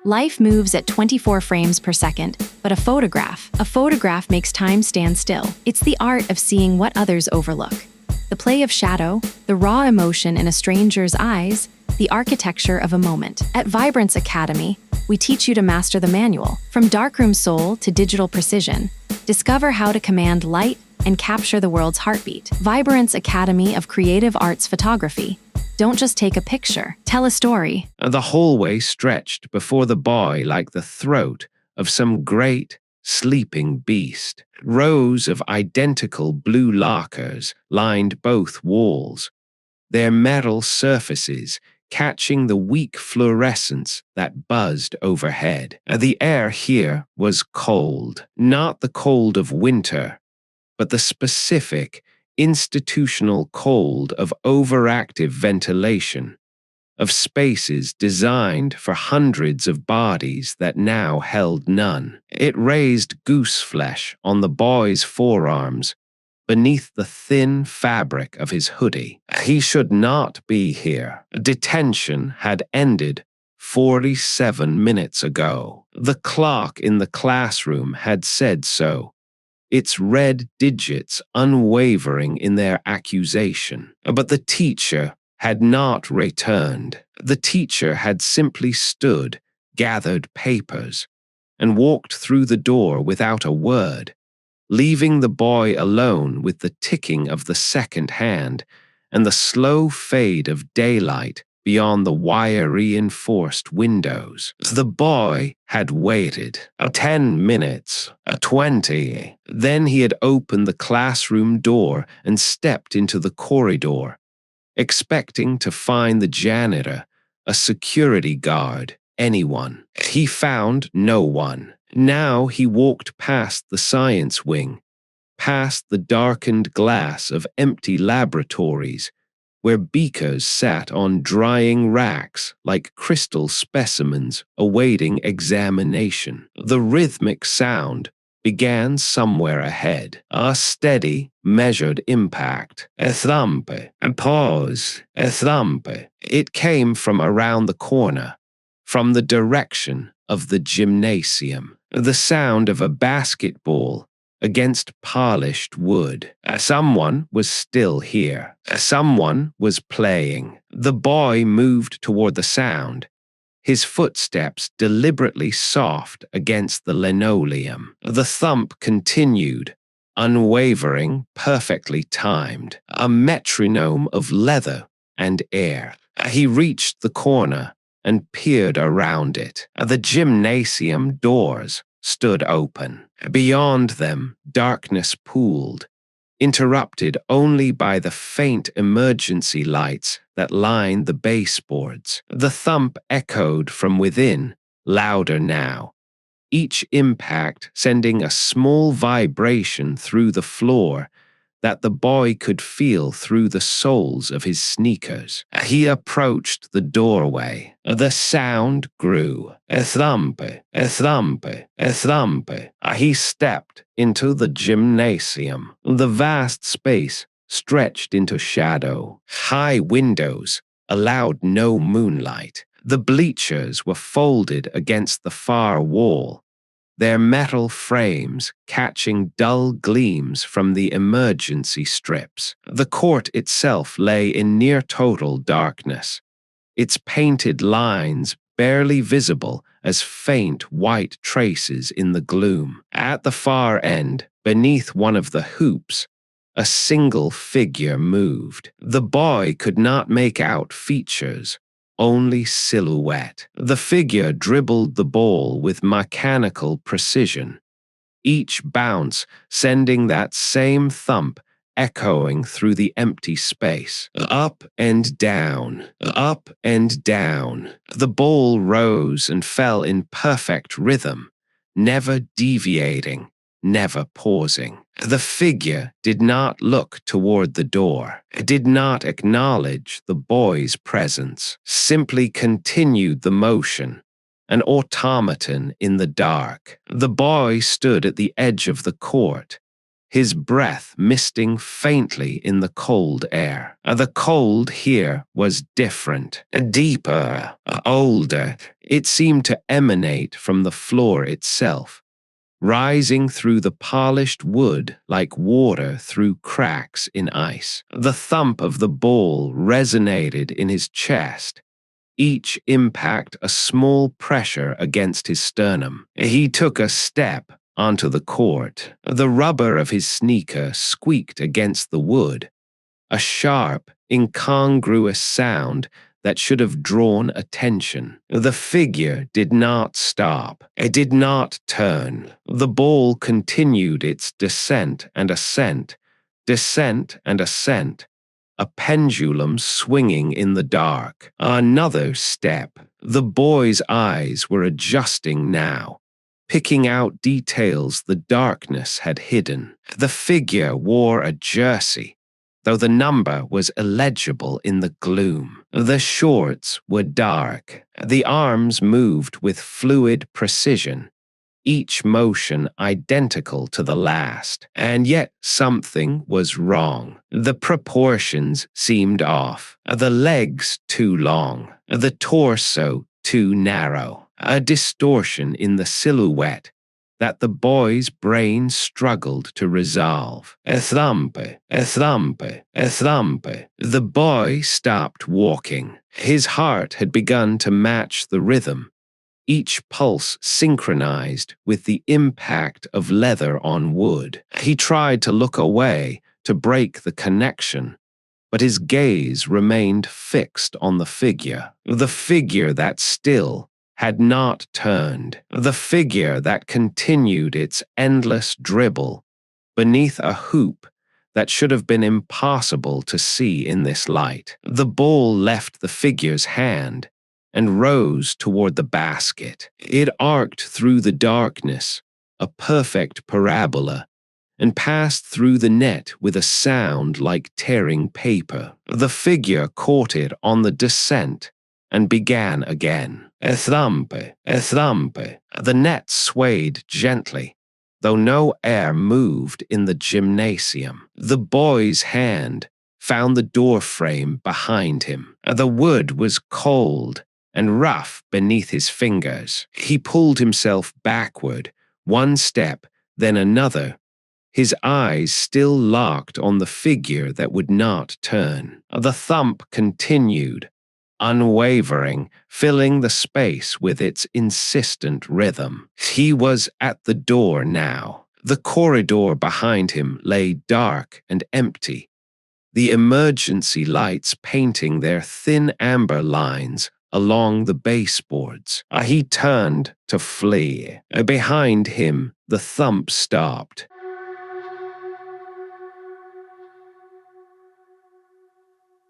Life moves at 24 frames per second, but a photograph makes time stand still. It's the art of seeing what others overlook. The play of shadow, the raw emotion in a stranger's eyes, the architecture of a moment. At Vibrance Academy, we teach you to master the manual. From darkroom soul to digital precision, discover how to command light and capture the world's heartbeat. Vibrance Academy of Creative Arts Photography. Don't just take a picture, tell a story. The hallway stretched before the boy like the throat of some great, sleeping beast. Rows of identical blue lockers lined both walls, their metal surfaces catching the weak fluorescence that buzzed overhead. The air here was cold, not the cold of winter, but the specific, institutional cold of overactive ventilation, of spaces designed for hundreds of bodies that now held none. It raised goose flesh on the boy's forearms, beneath the thin fabric of his hoodie. He should not be here. Detention had ended 47 minutes ago. The clock in the classroom had said so, its red digits unwavering in their accusation. But the teacher had not returned. The teacher had simply stood, gathered papers, and walked through the door without a word, leaving the boy alone with the ticking of the second hand and the slow fade of daylight beyond the wire-reinforced windows. The boy had waited 10 minutes, 20. Then he had opened the classroom door and stepped into the corridor, expecting to find the janitor, a security guard, anyone. He found no one. Now he walked past the science wing, past the darkened glass of empty laboratories, where beakers sat on drying racks like crystal specimens awaiting examination. The rhythmic sound began somewhere ahead, a steady, measured impact. A thump, a pause, a thump. It came from around the corner, from the direction of the gymnasium. The sound of a basketball against polished wood. Someone was still here. Someone was playing. The boy moved toward the sound, his footsteps deliberately soft against the linoleum. The thump continued, unwavering, perfectly timed, a metronome of leather and air. He reached the corner and peered around it. The gymnasium doors stood open. Beyond them, darkness pooled, interrupted only by the faint emergency lights that lined the baseboards. The thump echoed from within, louder now, each impact sending a small vibration through the floor that the boy could feel through the soles of his sneakers. He approached the doorway. The sound grew. A thump, a thump, a thump. He stepped into the gymnasium. The vast space stretched into shadow. High windows allowed no moonlight. The bleachers were folded against the far wall, their metal frames catching dull gleams from the emergency strips. The court itself lay in near total darkness, its painted lines barely visible as faint white traces in the gloom. At the far end, beneath one of the hoops, a single figure moved. The boy could not make out features, only silhouette. The figure dribbled the ball with mechanical precision, each bounce sending that same thump echoing through the empty space. Up and down, up and down. The ball rose and fell in perfect rhythm, never deviating, never pausing. The figure did not look toward the door, did not acknowledge the boy's presence, simply continued the motion, an automaton in the dark. The boy stood at the edge of the court, his breath misting faintly in the cold air. The cold here was different, deeper, older. It seemed to emanate from the floor itself, rising through the polished wood like water through cracks in ice. The thump of the ball resonated in his chest, each impact a small pressure against his sternum. He took a step onto the court. The rubber of his sneaker squeaked against the wood, a sharp, incongruous sound that should have drawn attention. The figure did not stop. It did not turn. The ball continued its descent and ascent, a pendulum swinging in the dark. Another step. The boy's eyes were adjusting now, picking out details the darkness had hidden. The figure wore a jersey, though the number was illegible in the gloom. The shorts were dark. The arms moved with fluid precision, each motion identical to the last. And yet something was wrong. The proportions seemed off. The legs too long. The torso too narrow. A distortion in the silhouette that the boy's brain struggled to resolve. A thump. The boy stopped walking. His heart had begun to match the rhythm, each pulse synchronized with the impact of leather on wood. He tried to look away to break the connection, but his gaze remained fixed on the figure that still had not turned, the figure that continued its endless dribble beneath a hoop that should have been impossible to see in this light. The ball left the figure's hand and rose toward the basket. It arced through the darkness, a perfect parabola, and passed through the net with a sound like tearing paper. The figure caught it on the descent and began again. A thump. The net swayed gently, though no air moved in the gymnasium. The boy's hand found the door frame behind him. The wood was cold and rough beneath his fingers. He pulled himself backward, one step, then another, his eyes still locked on the figure that would not turn. The thump continued, unwavering, filling the space with its insistent rhythm. He was at the door now. The corridor behind him lay dark and empty, the emergency lights painting their thin amber lines along the baseboards. He turned to flee. Behind him, the thump stopped.